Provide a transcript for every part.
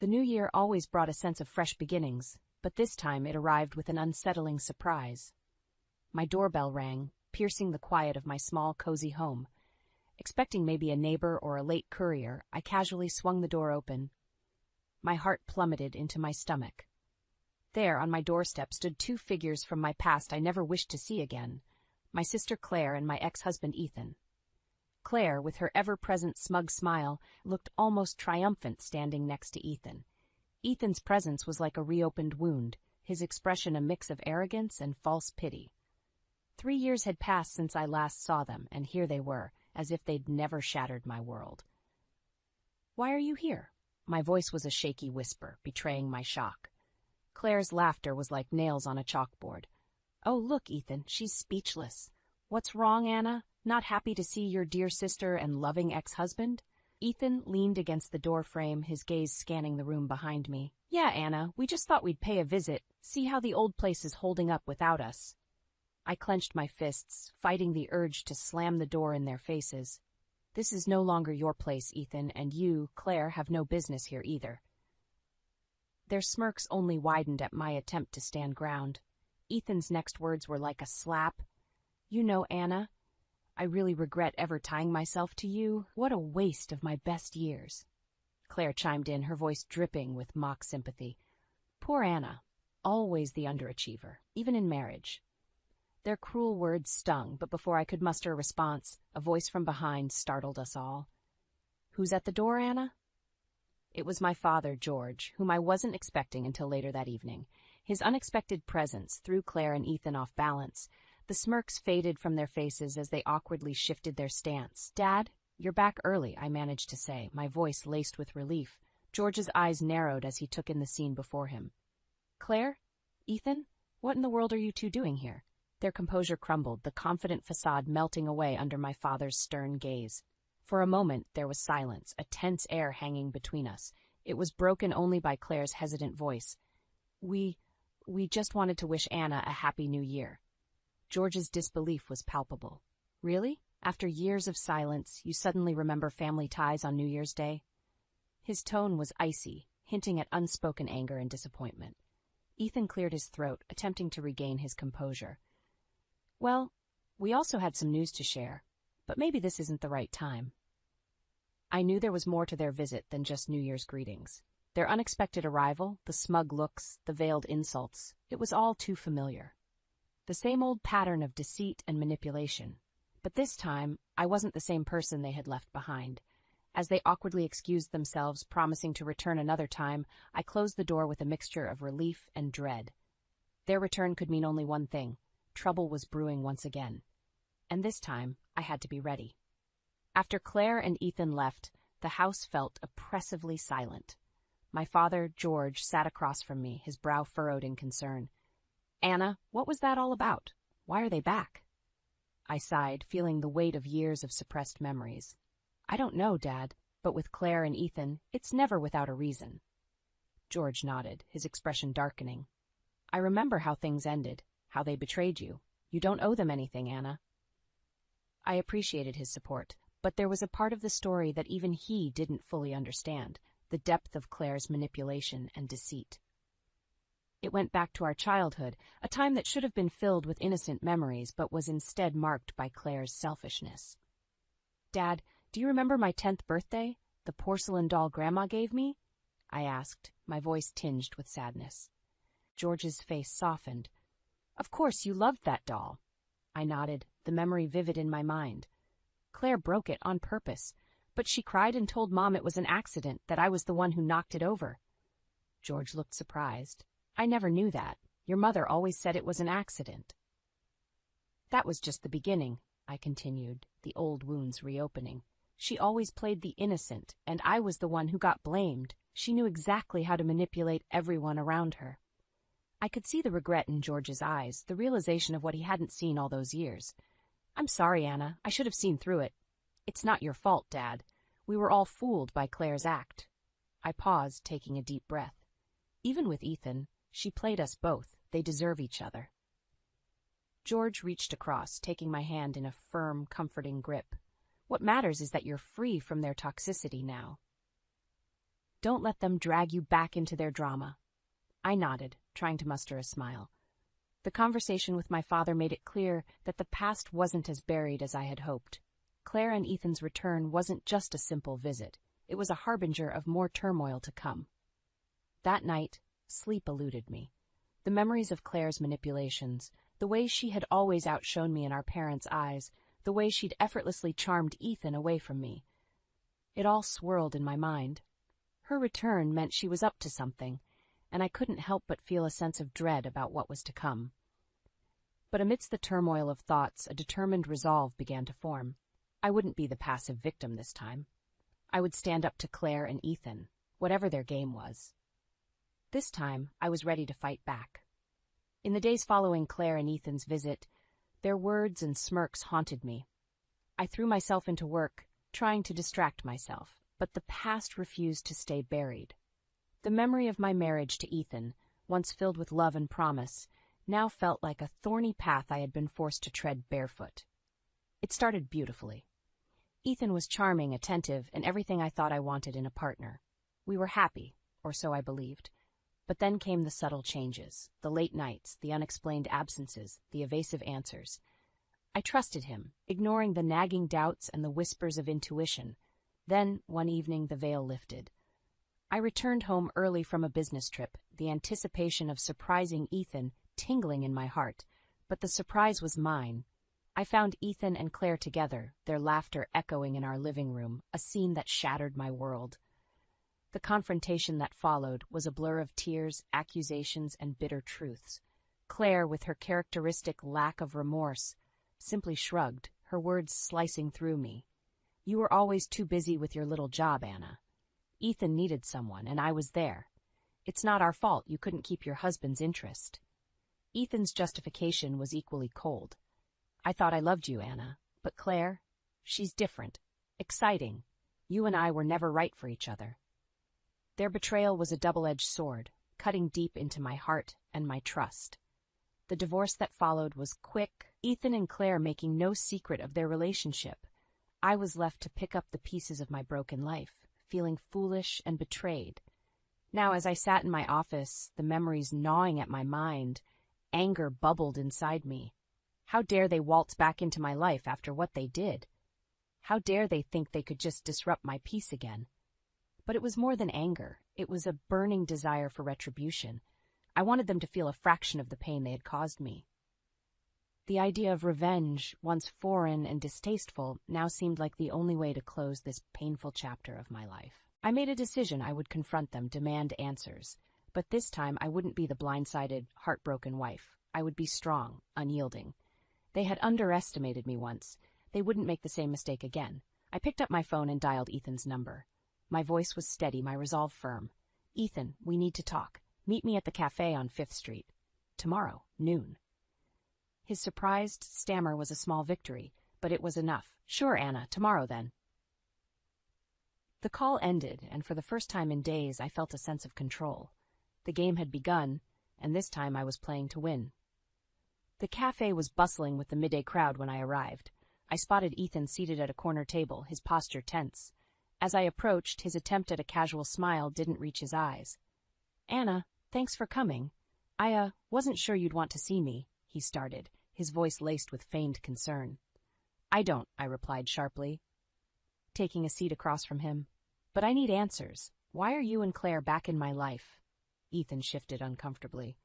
The new year always brought a sense of fresh beginnings, but this time it arrived with an unsettling surprise. My doorbell rang, piercing the quiet of my small, cozy home. Expecting maybe a neighbor or a late courier, I casually swung the door open. My heart plummeted into my stomach. There, on my doorstep, stood two figures from my past I never wished to see again, my sister Claire and my ex-husband Ethan. Claire, with her ever-present smug smile, looked almost triumphant standing next to Ethan. Ethan's presence was like a reopened wound, his expression a mix of arrogance and false pity. 3 years had passed since I last saw them, and here they were, as if they'd never shattered my world. "Why are you here?" My voice was a shaky whisper, betraying my shock. Claire's laughter was like nails on a chalkboard. "Oh, look, Ethan, she's speechless. What's wrong, Anna? Not happy to see your dear sister and loving ex-husband?" Ethan leaned against the door frame, his gaze scanning the room behind me. "Yeah, Anna, we just thought we'd pay a visit, see how the old place is holding up without us." I clenched my fists, fighting the urge to slam the door in their faces. "This is no longer your place, Ethan, and you, Claire, have no business here either." Their smirks only widened at my attempt to stand ground. Ethan's next words were like a slap. "You know, Anna, I really regret ever tying myself to you. What a waste of my best years." Claire chimed in, her voice dripping with mock sympathy. Poor Anna, always the underachiever, even in marriage. Their cruel words stung, but before I could muster a response, a voice from behind startled us all. "Who's at the door, Anna?" It was my father, George, whom I wasn't expecting until later that evening. His unexpected presence threw Claire and Ethan off balance. The smirks faded from their faces as they awkwardly shifted their stance. "Dad, you're back early," I managed to say, my voice laced with relief. George's eyes narrowed as he took in the scene before him. "Claire? Ethan? What in the world are you two doing here?" Their composure crumbled, the confident facade melting away under my father's stern gaze. For a moment there was silence, a tense air hanging between us. It was broken only by Claire's hesitant voice. We just wanted to wish Anna a happy new year." George's disbelief was palpable. "Really? After years of silence, you suddenly remember family ties on New Year's Day?" His tone was icy, hinting at unspoken anger and disappointment. Ethan cleared his throat, attempting to regain his composure. "Well, we also had some news to share, but maybe this isn't the right time." I knew there was more to their visit than just New Year's greetings. Their unexpected arrival, the smug looks, the veiled insults, it was all too familiar. The same old pattern of deceit and manipulation. But this time, I wasn't the same person they had left behind. As they awkwardly excused themselves, promising to return another time, I closed the door with a mixture of relief and dread. Their return could mean only one thing. Trouble was brewing once again. And this time, I had to be ready. After Claire and Ethan left, the house felt oppressively silent. My father, George, sat across from me, his brow furrowed in concern. "Anna, what was that all about? Why are they back?" I sighed, feeling the weight of years of suppressed memories. "I don't know, Dad, but with Claire and Ethan, it's never without a reason." George nodded, his expression darkening. "I remember how things ended, how they betrayed you. You don't owe them anything, Anna." I appreciated his support, but there was a part of the story that even he didn't fully understand, the depth of Claire's manipulation and deceit. It went back to our childhood, a time that should have been filled with innocent memories but was instead marked by Claire's selfishness. "Dad, do you remember my 10th birthday? The porcelain doll Grandma gave me?" I asked, my voice tinged with sadness. George's face softened. "Of course, you loved that doll." I nodded, the memory vivid in my mind. "Claire broke it on purpose, but she cried and told Mom it was an accident, that I was the one who knocked it over." George looked surprised. "I never knew that. Your mother always said it was an accident." "That was just the beginning," I continued, the old wounds reopening. "She always played the innocent, and I was the one who got blamed. She knew exactly how to manipulate everyone around her." I could see the regret in George's eyes, the realization of what he hadn't seen all those years. "I'm sorry, Anna. I should have seen through it." "It's not your fault, Dad. We were all fooled by Claire's act." I paused, taking a deep breath. "Even with Ethan, she played us both. They deserve each other." George reached across, taking my hand in a firm, comforting grip. "What matters is that you're free from their toxicity now." Don't let them drag you back into their drama. I nodded, trying to muster a smile. The conversation with my father made it clear that the past wasn't as buried as I had hoped. Claire and Ethan's return wasn't just a simple visit. It was a harbinger of more turmoil to come. That night, sleep eluded me. The memories of Claire's manipulations, the way she had always outshone me in our parents' eyes, the way she'd effortlessly charmed Ethan away from me. It all swirled in my mind. Her return meant she was up to something, and I couldn't help but feel a sense of dread about what was to come. But amidst the turmoil of thoughts, a determined resolve began to form. I wouldn't be the passive victim this time. I would stand up to Claire and Ethan, whatever their game was. This time, I was ready to fight back. In the days following Claire and Ethan's visit, their words and smirks haunted me. I threw myself into work, trying to distract myself, but the past refused to stay buried. The memory of my marriage to Ethan, once filled with love and promise, now felt like a thorny path I had been forced to tread barefoot. It started beautifully. Ethan was charming, attentive, and everything I thought I wanted in a partner. We were happy, or so I believed. But then came the subtle changes, the late nights, the unexplained absences, the evasive answers. I trusted him, ignoring the nagging doubts and the whispers of intuition. Then, one evening, the veil lifted. I returned home early from a business trip, the anticipation of surprising Ethan tingling in my heart. But the surprise was mine. I found Ethan and Claire together, their laughter echoing in our living room, a scene that shattered my world. The confrontation that followed was a blur of tears, accusations, and bitter truths. Claire, with her characteristic lack of remorse, simply shrugged, her words slicing through me. "You were always too busy with your little job, Anna. Ethan needed someone, and I was there. It's not our fault you couldn't keep your husband's interest." Ethan's justification was equally cold. "I thought I loved you, Anna, but Claire, she's different, exciting. You and I were never right for each other." Their betrayal was a double-edged sword, cutting deep into my heart and my trust. The divorce that followed was quick, Ethan and Claire making no secret of their relationship. I was left to pick up the pieces of my broken life, feeling foolish and betrayed. Now, as I sat in my office, the memories gnawing at my mind, anger bubbled inside me. How dare they waltz back into my life after what they did? How dare they think they could just disrupt my peace again? But it was more than anger. It was a burning desire for retribution. I wanted them to feel a fraction of the pain they had caused me. The idea of revenge, once foreign and distasteful, now seemed like the only way to close this painful chapter of my life. I made a decision I would confront them, demand answers. But this time I wouldn't be the blindsided, heartbroken wife. I would be strong, unyielding. They had underestimated me once. They wouldn't make the same mistake again. I picked up my phone and dialed Ethan's number. My voice was steady, my resolve firm. "Ethan, we need to talk. Meet me at the cafe on 5th Street. Tomorrow, noon." His surprised stammer was a small victory, but it was enough. "Sure, Anna, tomorrow then." The call ended, and for the first time in days I felt a sense of control. The game had begun, and this time I was playing to win. The cafe was bustling with the midday crowd when I arrived. I spotted Ethan seated at a corner table, his posture tense. As I approached, his attempt at a casual smile didn't reach his eyes. "Anna, thanks for coming. I wasn't sure you'd want to see me," he started, his voice laced with feigned concern. "I don't," I replied sharply, taking a seat across from him. "But I need answers. Why are you and Claire back in my life?" Ethan shifted uncomfortably.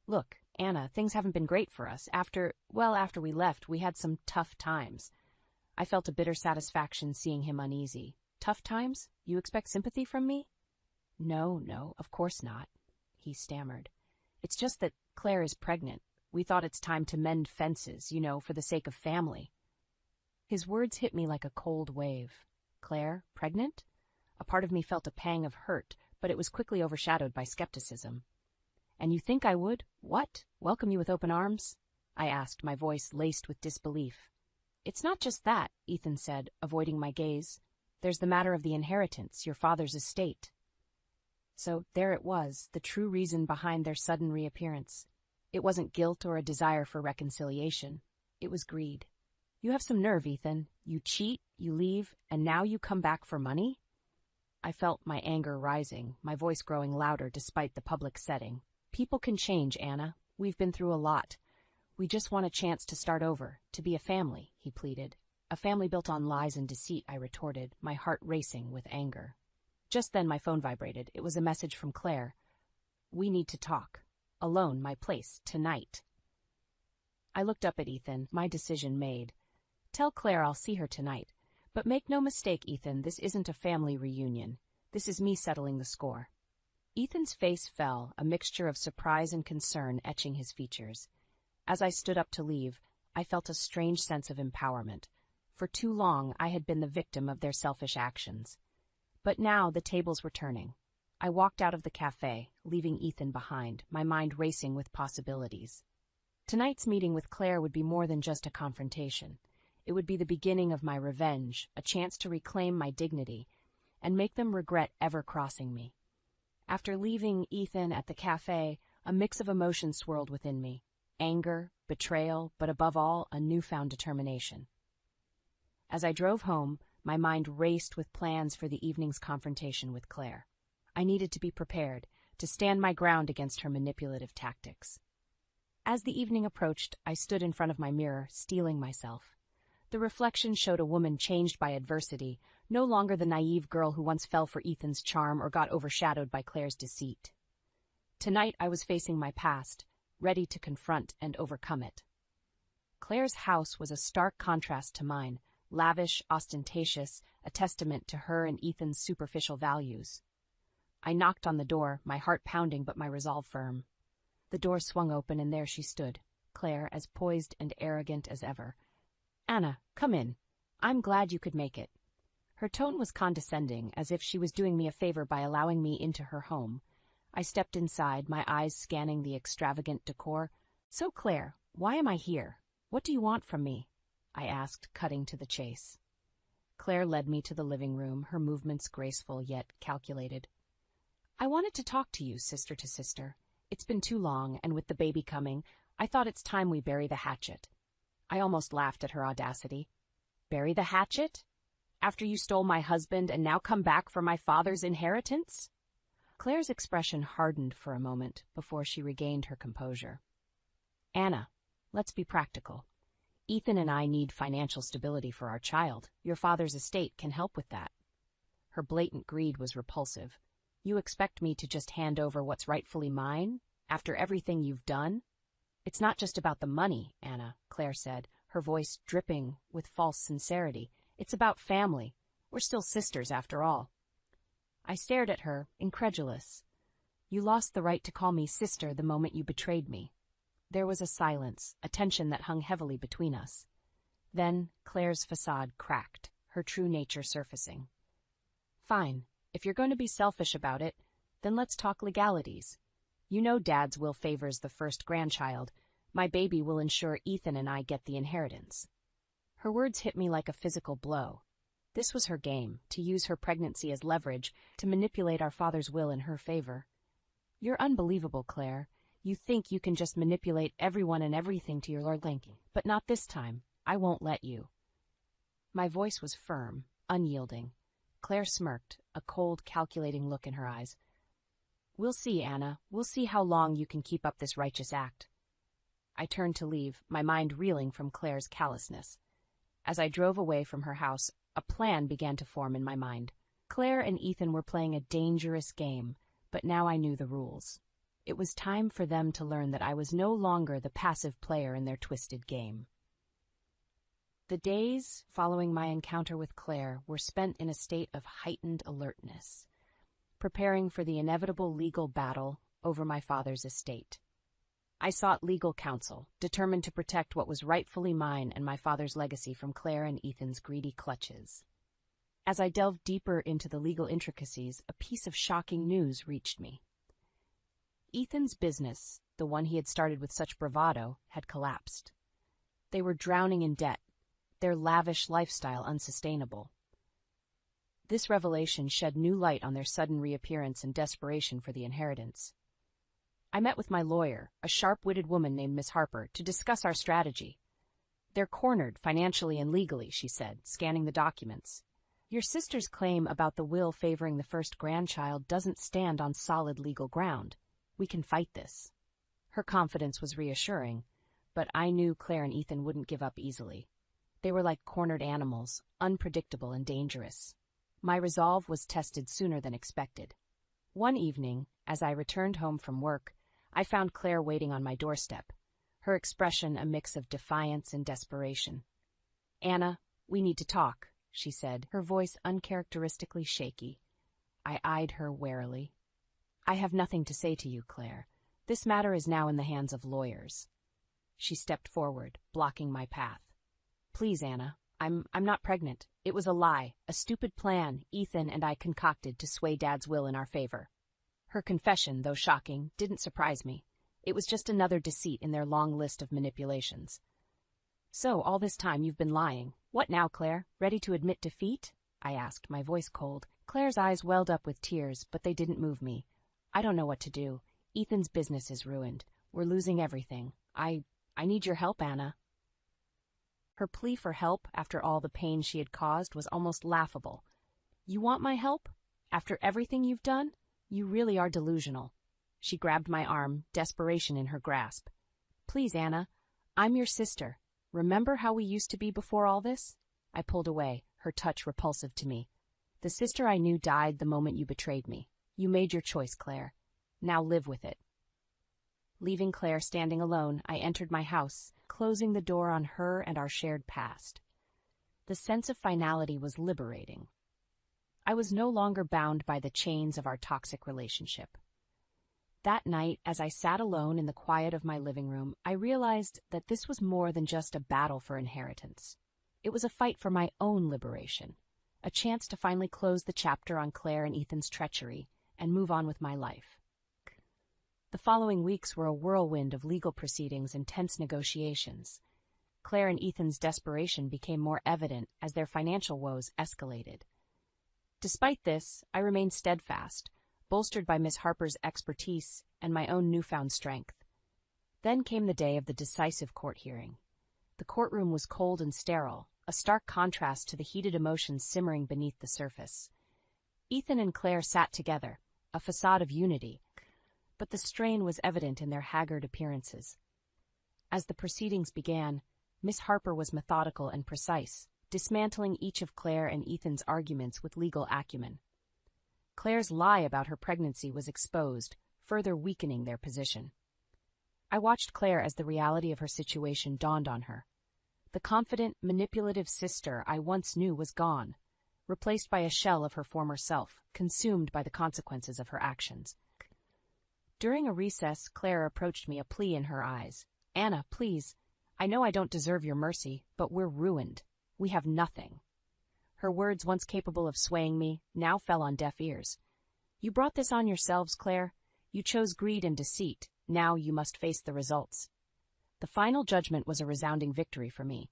"Look, Anna, things haven't been great for us. After we left, we had some tough times." I felt a bitter satisfaction seeing him uneasy. "Tough times? You expect sympathy from me?" No, of course not," he stammered. "It's just that Claire is pregnant. We thought it's time to mend fences, for the sake of family." His words hit me like a cold wave. Claire, pregnant? A part of me felt a pang of hurt, but it was quickly overshadowed by skepticism. "And you think I would, welcome you with open arms?" I asked, my voice laced with disbelief. "It's not just that," Ethan said, avoiding my gaze. "There's the matter of the inheritance, your father's estate." So there it was, the true reason behind their sudden reappearance. It wasn't guilt or a desire for reconciliation. It was greed. "You have some nerve, Ethan. You cheat, you leave, and now you come back for money?" I felt my anger rising, my voice growing louder despite the public setting. People can change, Anna. We've been through a lot. We just want a chance to start over, to be a family, he pleaded. A family built on lies and deceit, I retorted, my heart racing with anger. Just then my phone vibrated. It was a message from Claire. We need to talk. Alone, my place, tonight. I looked up at Ethan, my decision made. Tell Claire I'll see her tonight. But make no mistake, Ethan, this isn't a family reunion. This is me settling the score. Ethan's face fell, a mixture of surprise and concern etching his features. As I stood up to leave, I felt a strange sense of empowerment. For too long, I had been the victim of their selfish actions. But now the tables were turning. I walked out of the cafe, leaving Ethan behind, my mind racing with possibilities. Tonight's meeting with Claire would be more than just a confrontation. It would be the beginning of my revenge, a chance to reclaim my dignity, and make them regret ever crossing me. After leaving Ethan at the cafe, a mix of emotions swirled within me. Anger, betrayal, but above all, a newfound determination. As I drove home, my mind raced with plans for the evening's confrontation with Claire. I needed to be prepared, to stand my ground against her manipulative tactics. As the evening approached, I stood in front of my mirror, steeling myself. The reflection showed a woman changed by adversity, no longer the naive girl who once fell for Ethan's charm or got overshadowed by Claire's deceit. Tonight I was facing my past, ready to confront and overcome it. Claire's house was a stark contrast to mine, lavish, ostentatious, a testament to her and Ethan's superficial values. I knocked on the door, my heart pounding but my resolve firm. The door swung open and there she stood, Claire as poised and arrogant as ever. Anna, come in. I'm glad you could make it. Her tone was condescending, as if she was doing me a favor by allowing me into her home. I stepped inside, my eyes scanning the extravagant decor. So, Claire, why am I here? What do you want from me? I asked, cutting to the chase. Claire led me to the living room, her movements graceful yet calculated. I wanted to talk to you, sister to sister. It's been too long, and with the baby coming, I thought it's time we bury the hatchet. I almost laughed at her audacity. Bury the hatchet? After you stole my husband and now come back for my father's inheritance? Claire's expression hardened for a moment before she regained her composure. Anna, let's be practical. Ethan and I need financial stability for our child. Your father's estate can help with that. Her blatant greed was repulsive. You expect me to just hand over what's rightfully mine, after everything you've done? It's not just about the money, Anna, Claire said, her voice dripping with false sincerity. It's about family. We're still sisters, after all. I stared at her, incredulous. You lost the right to call me sister the moment you betrayed me. There was a silence, a tension that hung heavily between us. Then Claire's facade cracked, her true nature surfacing. Fine. If you're going to be selfish about it, then let's talk legalities. You know Dad's will favors the first grandchild. My baby will ensure Ethan and I get the inheritance. Her words hit me like a physical blow. This was her game, to use her pregnancy as leverage, to manipulate our father's will in her favor. You're unbelievable, Claire. You think you can just manipulate everyone and everything to your liking, but not this time. I won't let you. My voice was firm, unyielding. Claire smirked, a cold, calculating look in her eyes. We'll see, Anna. We'll see how long you can keep up this righteous act. I turned to leave, my mind reeling from Claire's callousness. As I drove away from her house, a plan began to form in my mind. Claire and Ethan were playing a dangerous game, but now I knew the rules. It was time for them to learn that I was no longer the passive player in their twisted game. The days following my encounter with Claire were spent in a state of heightened alertness, preparing for the inevitable legal battle over my father's estate. I sought legal counsel, determined to protect what was rightfully mine and my father's legacy from Claire and Ethan's greedy clutches. As I delved deeper into the legal intricacies, a piece of shocking news reached me. Ethan's business, the one he had started with such bravado, had collapsed. They were drowning in debt, their lavish lifestyle unsustainable. This revelation shed new light on their sudden reappearance and desperation for the inheritance. I met with my lawyer, a sharp-witted woman named Miss Harper, to discuss our strategy. They're cornered financially and legally, she said, scanning the documents. Your sister's claim about the will favoring the first grandchild doesn't stand on solid legal ground. We can fight this. Her confidence was reassuring, but I knew Claire and Ethan wouldn't give up easily. They were like cornered animals, unpredictable and dangerous. My resolve was tested sooner than expected. One evening, as I returned home from work, I found Claire waiting on my doorstep, her expression a mix of defiance and desperation. "Anna, we need to talk," she said, her voice uncharacteristically shaky. I eyed her warily. "I have nothing to say to you, Claire. This matter is now in the hands of lawyers." She stepped forward, blocking my path. "Please, Anna, I'm not pregnant. It was a lie, a stupid plan Ethan and I concocted to sway Dad's will in our favor." Her confession, though shocking, didn't surprise me. It was just another deceit in their long list of manipulations. "So, all this time you've been lying. What now, Claire? Ready to admit defeat?" I asked, my voice cold. Claire's eyes welled up with tears, but they didn't move me. "I don't know what to do. Ethan's business is ruined. We're losing everything. I need your help, Anna." Her plea for help after all the pain she had caused was almost laughable. "You want my help? After everything you've done? You really are delusional." She grabbed my arm, desperation in her grasp. "Please, Anna, I'm your sister. Remember how we used to be before all this?" I pulled away, her touch repulsive to me. "The sister I knew died the moment you betrayed me. You made your choice, Claire. Now live with it." Leaving Claire standing alone, I entered my house, closing the door on her and our shared past. The sense of finality was liberating. I was no longer bound by the chains of our toxic relationship. That night, as I sat alone in the quiet of my living room, I realized that this was more than just a battle for inheritance. It was a fight for my own liberation, a chance to finally close the chapter on Claire and Ethan's treachery and move on with my life. The following weeks were a whirlwind of legal proceedings and tense negotiations. Claire and Ethan's desperation became more evident as their financial woes escalated. Despite this, I remained steadfast, bolstered by Miss Harper's expertise and my own newfound strength. Then came the day of the decisive court hearing. The courtroom was cold and sterile, a stark contrast to the heated emotions simmering beneath the surface. Ethan and Claire sat together, a facade of unity, but the strain was evident in their haggard appearances. As the proceedings began, Miss Harper was methodical and precise, dismantling each of Claire and Ethan's arguments with legal acumen. Claire's lie about her pregnancy was exposed, further weakening their position. I watched Claire as the reality of her situation dawned on her. The confident, manipulative sister I once knew was gone, replaced by a shell of her former self, consumed by the consequences of her actions. During a recess, Claire approached me, a plea in her eyes. "Anna, please. I know I don't deserve your mercy, but we're ruined. We have nothing." Her words, once capable of swaying me, now fell on deaf ears. "You brought this on yourselves, Claire. You chose greed and deceit. Now you must face the results." The final judgment was a resounding victory for me.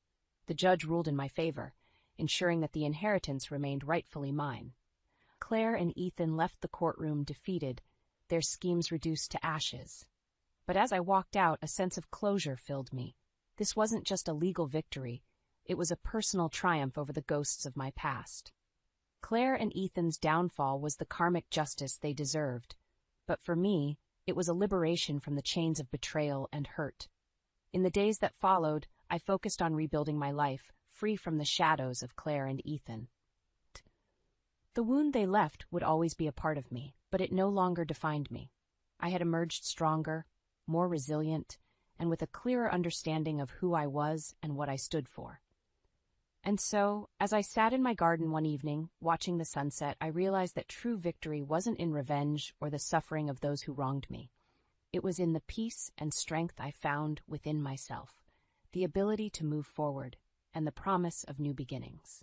The judge ruled in my favor, ensuring that the inheritance remained rightfully mine. Claire and Ethan left the courtroom defeated, their schemes reduced to ashes. But as I walked out, a sense of closure filled me. This wasn't just a legal victory. It was a personal triumph over the ghosts of my past. Claire and Ethan's downfall was the karmic justice they deserved, but for me, it was a liberation from the chains of betrayal and hurt. In the days that followed, I focused on rebuilding my life, free from the shadows of Claire and Ethan. The wound they left would always be a part of me, but it no longer defined me. I had emerged stronger, more resilient, and with a clearer understanding of who I was and what I stood for. And so, as I sat in my garden one evening, watching the sunset, I realized that true victory wasn't in revenge or the suffering of those who wronged me. It was in the peace and strength I found within myself, the ability to move forward, and the promise of new beginnings.